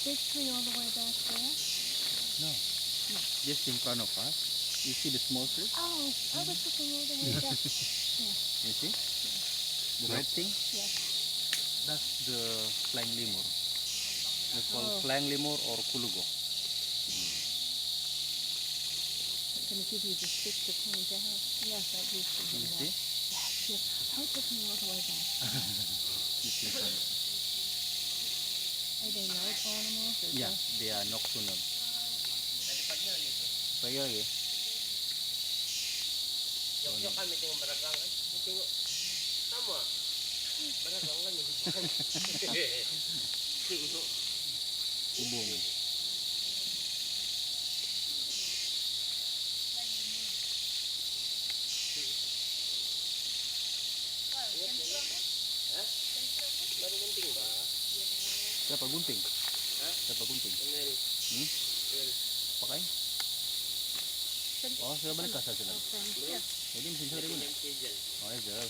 big tree all the way back there? No. Just in front of us. You see the small tree? Oh, I was looking all the way back. Yeah. You see? The red thing? Yes. That's the flying lemur. They call Oh. flying lemur or kulugo. I'm going to give you the stick to point out. Yes, I do see You them now. see? Yes, yes. I was looking all the way back. It's in front. Are they night animals? Or Yeah, they are nocturnal. Pagi lagi. Yok kami tengok baragang kan. Tengok sama. Baragang kan yung Ubung. baru gunting ba? Siapa gunting? Hah? Siapa gunting? Emil. Emil. Pakai? Oh, sudah balik kasar sila. from here. Jadi mesin sorry guna. Diesel. Oh, diesel.